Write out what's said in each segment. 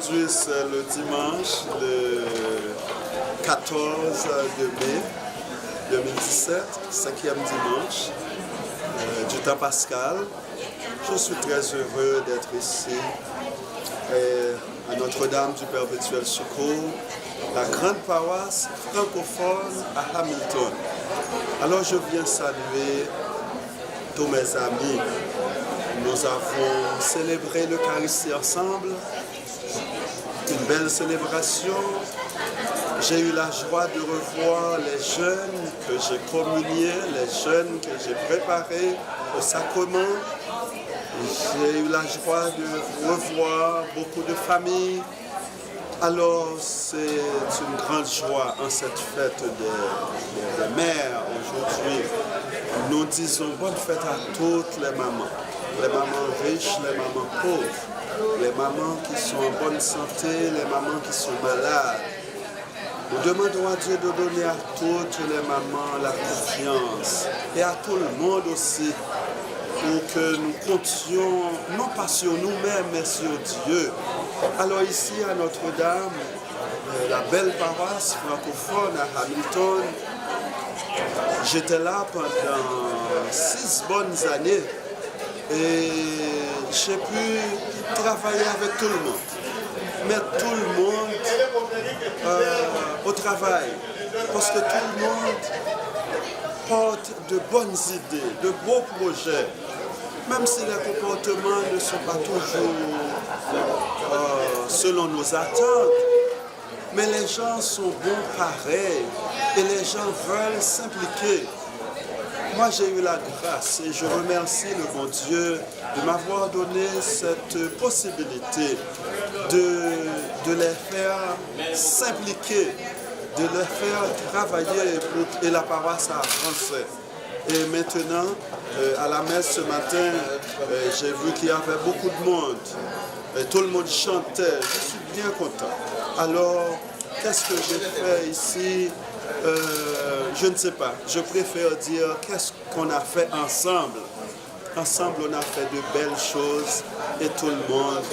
Aujourd'hui, c'est le dimanche, le 14 de mai 2017, cinquième dimanche du temps pascal. Je suis très heureux d'être ici à Notre-Dame du Perpétuel Secours, la grande paroisse francophone à Hamilton. Alors je viens saluer tous mes amis. Nous avons célébré l'Eucharistie ensemble, une belle célébration. J'ai eu la joie de revoir les jeunes que j'ai communiés, les jeunes que j'ai préparés au sacrement. J'ai eu la joie de revoir beaucoup de familles. Alors c'est une grande joie en cette fête des mères aujourd'hui. Nous disons bonne fête à toutes les mamans riches, les mamans pauvres, les mamans qui sont en bonne santé, les mamans qui sont malades. Nous demandons à Dieu de donner à toutes les mamans la confiance et à tout le monde aussi pour que nous comptions non pas sur nous-mêmes mais sur Dieu. Alors ici à Notre-Dame, la belle paroisse francophone à Hamilton, j'étais là pendant 6 bonnes années et j'ai pu travailler avec tout le monde. Mettre tout le monde au travail, parce que tout le monde porte de bonnes idées, de beaux projets, même si les comportements ne sont pas toujours selon nos attentes, mais les gens sont bons pareils et les gens veulent s'impliquer. Moi j'ai eu la grâce et je remercie le bon Dieu de m'avoir donné cette possibilité de les faire s'impliquer, de les faire travailler et la paroisse a avancé. Et maintenant, à la messe ce matin, j'ai vu qu'il y avait beaucoup de monde. Et tout le monde chantait. Je suis bien content. Alors, qu'est-ce que j'ai fait ici? Je ne sais pas. Je préfère dire qu'est-ce qu'on a fait ensemble. Ensemble, on a fait de belles choses et tout le monde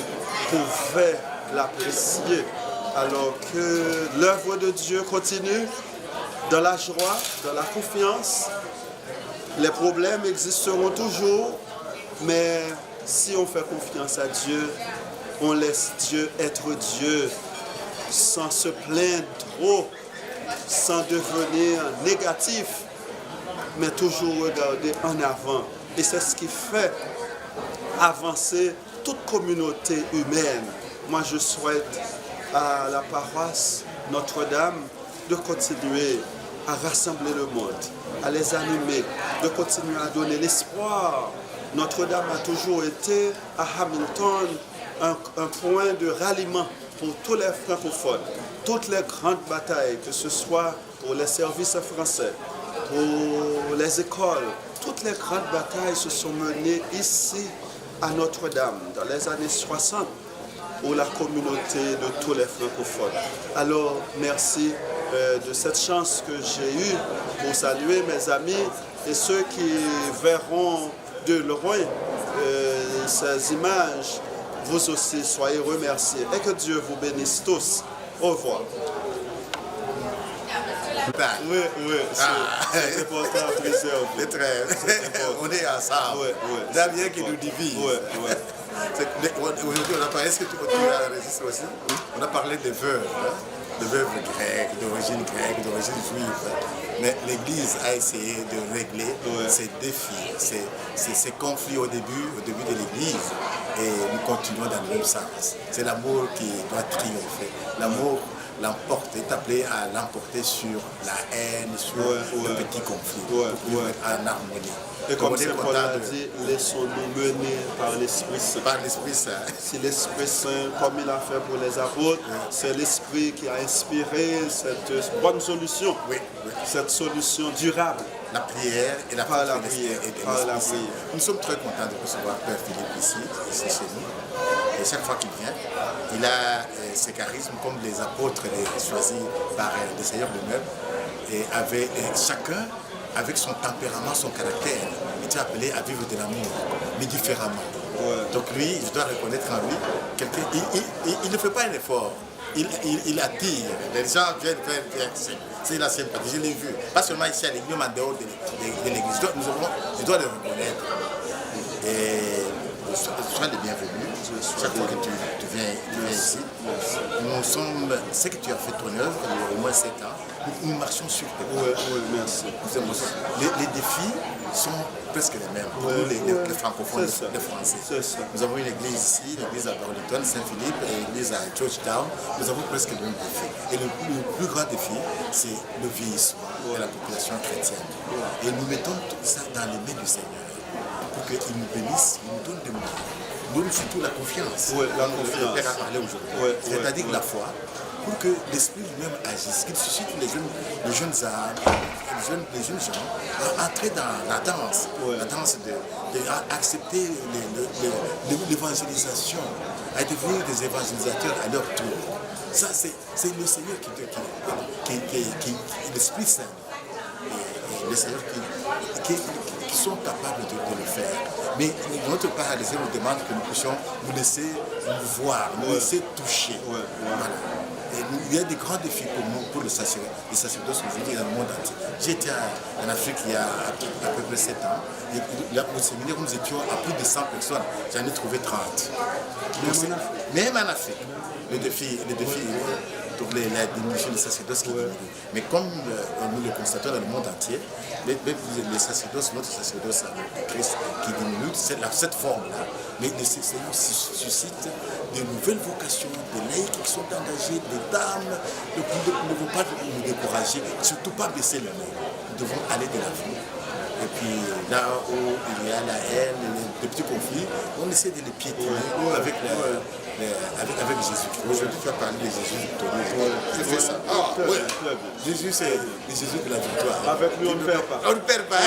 pouvait l'apprécier. Alors que l'œuvre de Dieu continue dans la joie, dans la confiance. Les problèmes existeront toujours, mais si on fait confiance à Dieu, on laisse Dieu être Dieu, sans se plaindre trop, sans devenir négatif, mais toujours regarder en avant. Et c'est ce qui fait avancer toute communauté humaine. Moi, je souhaite à la paroisse Notre-Dame de continuer à rassembler le monde, à les animer, de continuer à donner l'espoir. Notre-Dame a toujours été à Hamilton un point de ralliement pour tous les francophones. Toutes les grandes batailles, que ce soit pour les services français, pour les écoles, toutes les grandes batailles se sont menées ici à Notre-Dame dans les années 60 pour la communauté de tous les francophones. Alors merci de cette chance que j'ai eue pour saluer mes amis et ceux qui verront de loin ces images. Vous aussi, soyez remerciés et que Dieu vous bénisse tous. Au revoir. Oui, c'est important à préserver. On est ensemble. Damien qui nous divise. Aujourd'hui, on a parlé, est-ce que tu as enregistré aussi? On a parlé des veuves, de veuves grecques, d'origine grecque, d'origine juive. Mais l'Église a essayé de régler ces défis, ces conflits au début de l'Église. Et nous continuons dans le même sens. C'est l'amour qui doit triompher. L'amour l'emporte, est appelé à l'emporter sur la haine, sur le petit conflit, pour en harmonie. Et comme Saint Paul a dit, laissons-nous mener par l'Esprit Saint. Par l'Esprit Saint. Si l'Esprit Saint, comme il a fait pour les apôtres, c'est l'Esprit qui a inspiré cette bonne solution, cette solution durable. La prière et la prière. Nous sommes très contents de recevoir Père Philippe ici chez nous. Et chaque fois qu'il vient, il a ses charismes comme les apôtres choisis par le Seigneur lui-même. Et chacun, avec son tempérament, son caractère, était appelé à vivre de l'amour, mais différemment. Donc lui, je dois reconnaître en lui, quelqu'un, il ne fait pas un effort. Il attire. Les gens viennent faire, c'est la sympathie, je l'ai vu. Pas seulement ici à l'église, mais en dehors de l'église. Je dois le reconnaître. Et sois le bienvenu. Chaque fois que tu viens ici, nous sommes, ce que tu as fait ton œuvre, au moins 7 ans, nous marchons sur tes pas. Oui, merci. Les défis sont presque les mêmes pour nous, les francophones, les Français. Nous avons une église ici, l'église à Burlington, Saint-Philippe, et l'église à Georgetown. Nous avons presque le même défi. Et le plus grand défi, c'est le vieillissement de la population chrétienne. Et nous mettons tout ça dans les mains du Seigneur pour qu'il nous bénisse, il nous donne des moyens. Nous donne surtout la confiance. La confiance. Le Père a parlé aujourd'hui. C'est-à-dire la foi, pour que l'Esprit lui-même agisse, qu'il suscite les jeunes âmes, les jeunes gens à entrer dans la danse d'accepter l'évangélisation, à devenir des évangélisateurs à leur tour. Ça, c'est le Seigneur qui l'Esprit Saint, et le Seigneur qui sont capables de le faire. Mais de notre part, le Seigneur nous demande que nous puissions nous laisser nous voir, nous laisser toucher. Voilà. Et il y a des grands défis pour nous, pour le sacerdoce aujourd'hui dans le monde entier. J'étais en Afrique il y a à peu près 7 ans. Et là, au séminaire, nous étions à plus de 100 personnes. J'en ai trouvé 30. Même en Afrique. Le défi pour la diminution des sacerdoces qui diminue. Mais comme nous le constatons dans le monde entier, les sacerdoces, notre sacerdoce Christ qui diminue, c'est cette forme-là. Mais le Seigneur suscite de nouvelles vocations, des laïcs qui sont engagés, des dames. Ne faut pas nous décourager, surtout pas baisser le nez. Nous devons aller de l'avant. Et puis là où il y a la haine, les petits conflits, on essaie de les piétiner avec Jésus. Aujourd'hui, tu as parlé de Jésus victorieux. Tu fais ça. Ah oui. Jésus, c'est le Jésus de la victoire. Avec lui, on ne perd pas. On ne perd pas.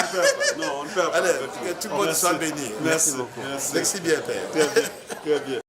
Non, on ne perd pas. Allez, que tout le monde soit béni. Merci beaucoup. Merci bien, Père. Très bien.